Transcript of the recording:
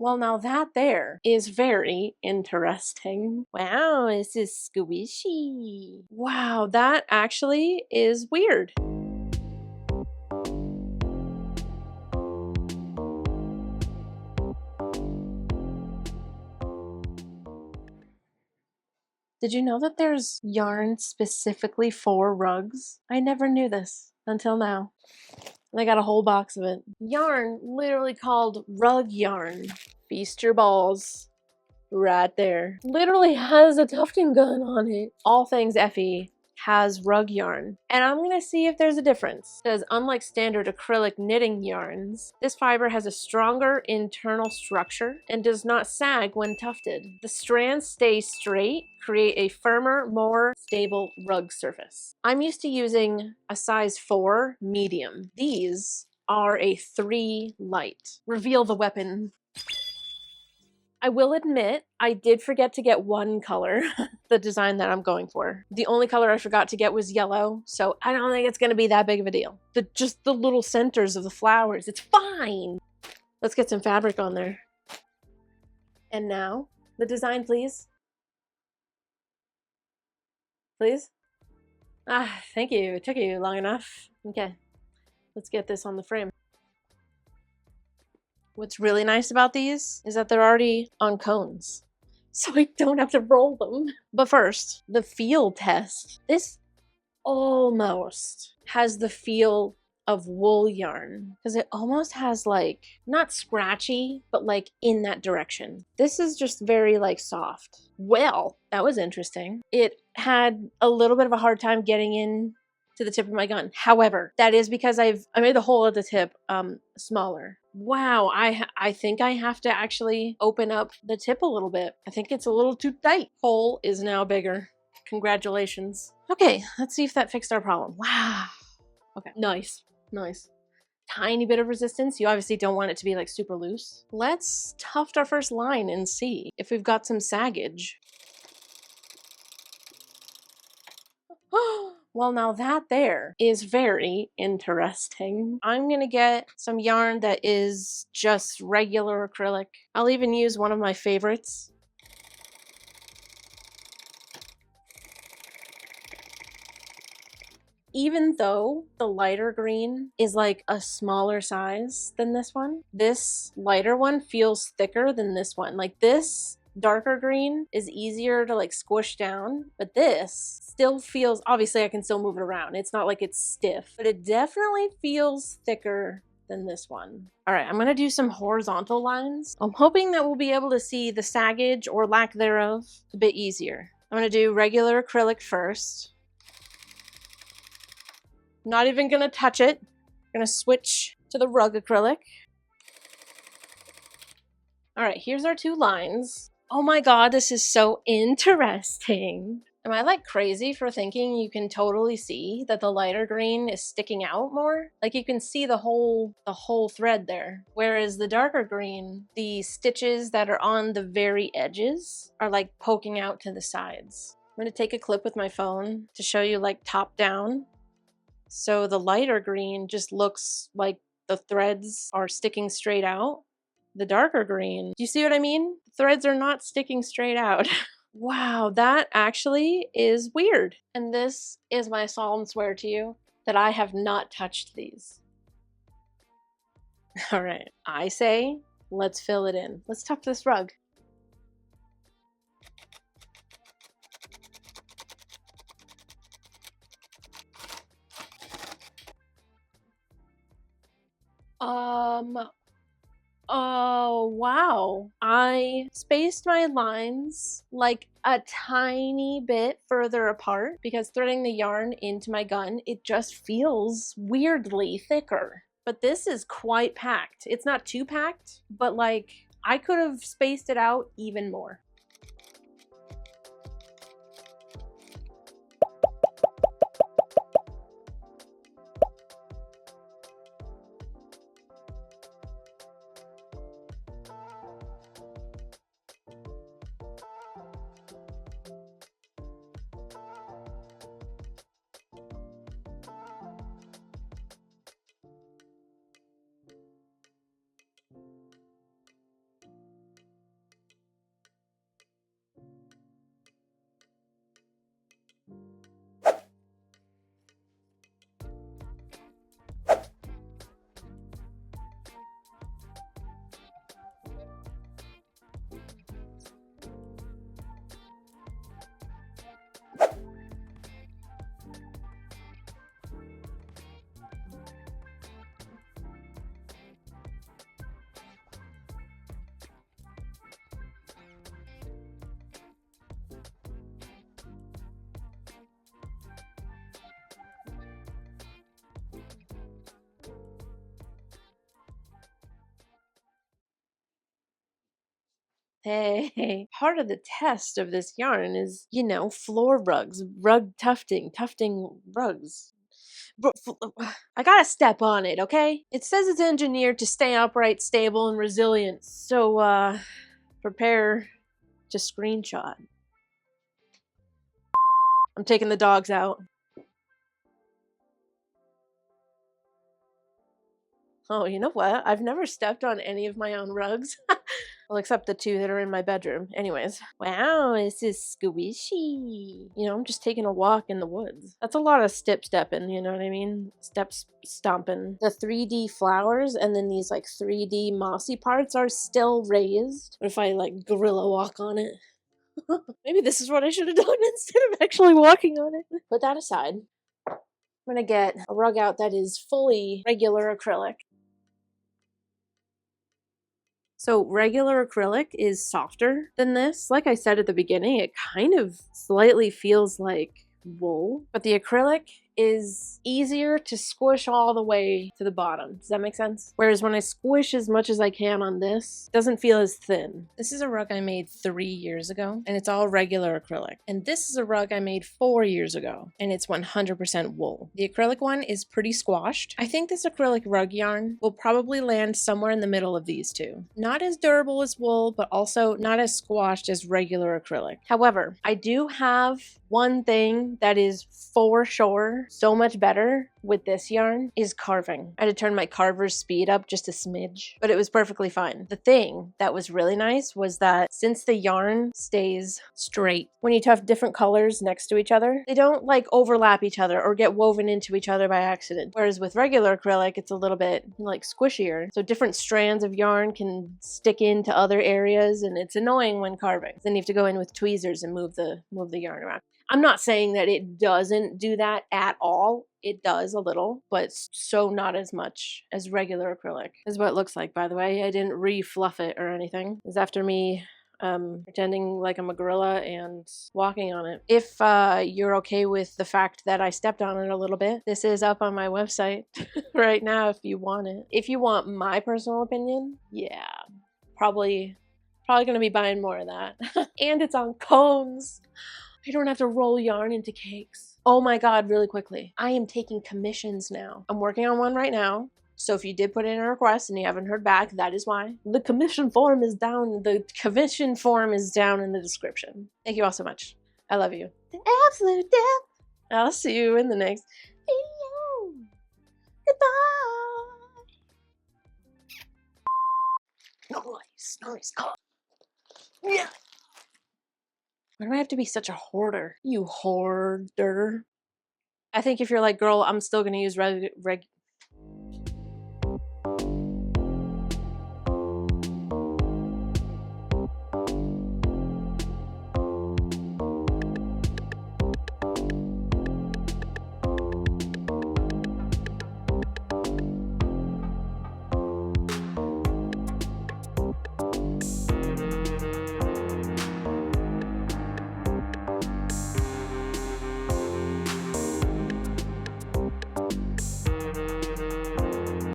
Well, now that there is very interesting. Wow, this is squishy. Wow, that actually is weird. Did you know that there's yarn specifically for rugs? I never knew this until now. And I got a whole box of it. Yarn literally called rug yarn. Feast your balls. Right there. Literally has a tufting gun on it. All Things Effie has rug yarn. And I'm gonna see if there's a difference. Because unlike standard acrylic knitting yarns, this fiber has a stronger internal structure and does not sag when tufted. The strands stay straight, create a firmer, more stable rug surface. I'm used to using a size 4 medium. These are a 3 light. Reveal the weapon. I will admit, I did forget to get one color, the design that I'm going for. The only color I forgot to get was yellow, so I don't think it's gonna be that big of a deal. Just the little centers of the flowers, it's fine. Let's get some fabric on there. And now, the design, please. Please? Ah, thank you, it took you long enough. Okay, let's get this on the frame. What's really nice about these is that they're already on cones, so I don't have to roll them. But first, the feel test. This almost has the feel of wool yarn because it almost has like, not scratchy, but like in that direction. This is just very like soft. Well, that was interesting. It had a little bit of a hard time getting in to the tip of my gun. However, that is because I made the hole at the tip smaller. Wow, I think I have to actually open up the tip a little bit. I think it's a little too tight. Hole is now bigger. Congratulations. Okay, let's see if that fixed our problem. Wow. Okay, nice. Tiny bit of resistance. You obviously don't want it to be like super loose. Let's tuft our first line and see if we've got some saggage. Well, now that there is very interesting. I'm gonna get some yarn that is just regular acrylic. I'll even use one of my favorites. Even though the lighter green is like a smaller size than this lighter one feels thicker than this one. Like this darker green is easier to like squish down, but this still feels, obviously I can still move it around. It's not like it's stiff, but it definitely feels thicker than this one. All right, I'm gonna do some horizontal lines. I'm hoping that we'll be able to see the saggage or lack thereof a bit easier. I'm gonna do regular acrylic first. Not even gonna touch it. I'm gonna switch to the rug acrylic. All right, here's our 2 lines. Oh my god, this is so interesting. Am I like crazy for thinking you can totally see that the lighter green is sticking out more? Like you can see the whole thread there. Whereas the darker green, the stitches that are on the very edges are like poking out to the sides. I'm gonna take a clip with my phone to show you like top down. So the lighter green just looks like the threads are sticking straight out. The darker green, do you see what I mean? The threads are not sticking straight out. Wow, that actually is weird. And this is my solemn swear to you that I have not touched these. All right, I say, let's fill it in. Let's tuft this rug. Oh, wow. I spaced my lines like a tiny bit further apart because threading the yarn into my gun, it just feels weirdly thicker. But this is quite packed. It's not too packed, but like I could have spaced it out even more. Hey, part of the test of this yarn is, you know, floor rugs, rug tufting rugs. I gotta step on it, okay? It says it's engineered to stay upright, stable, and resilient. So, prepare to screenshot. I'm taking the dogs out. Oh, you know what? I've never stepped on any of my own rugs. Well, except the two that are in my bedroom. Anyways. Wow, this is squishy. You know, I'm just taking a walk in the woods. That's a lot of stepping, you know what I mean? Steps stomping. The 3D flowers and then these like 3D mossy parts are still raised. What if I like gorilla walk on it? Maybe this is what I should have done instead of actually walking on it. Put that aside. I'm gonna get a rug out that is fully regular acrylic. So regular acrylic is softer than this. Like I said at the beginning, it kind of slightly feels like wool, but the acrylic is easier to squish all the way to the bottom. Does that make sense? Whereas when I squish as much as I can on this, it doesn't feel as thin. This is a rug I made 3 years ago, and it's all regular acrylic. And this is a rug I made 4 years ago, and it's 100% wool. The acrylic one is pretty squashed. I think this acrylic rug yarn will probably land somewhere in the middle of these two. Not as durable as wool, but also not as squashed as regular acrylic. However, I do have one thing that is for sure so much better with this yarn is carving. I had to turn my carver's speed up just a smidge, but it was perfectly fine. The thing that was really nice was that since the yarn stays straight, when you tuft different colors next to each other, they don't like overlap each other or get woven into each other by accident. Whereas with regular acrylic, it's a little bit like squishier. So different strands of yarn can stick into other areas, and it's annoying when carving. Then you have to go in with tweezers and move the yarn around. I'm not saying that it doesn't do that at all. It does a little, but so not as much as regular acrylic. This is what it looks like, by the way. I didn't re-fluff it or anything. It's after me pretending like I'm a gorilla and walking on it. If you're okay with the fact that I stepped on it a little bit, this is up on my website right now if you want it. If you want my personal opinion, yeah, probably gonna be buying more of that. And it's on cones. I don't have to roll yarn into cakes. Oh my god, really quickly. I am taking commissions now. I'm working on one right now. So if you did put in a request and you haven't heard back, that is why. The commission form is down in the description. Thank you all so much. I love you. The absolute depth. I'll see you in the next video. Goodbye. Nice. Yeah. Why do I have to be such a hoarder? You hoarder. I think if you're like, girl, I'm still gonna use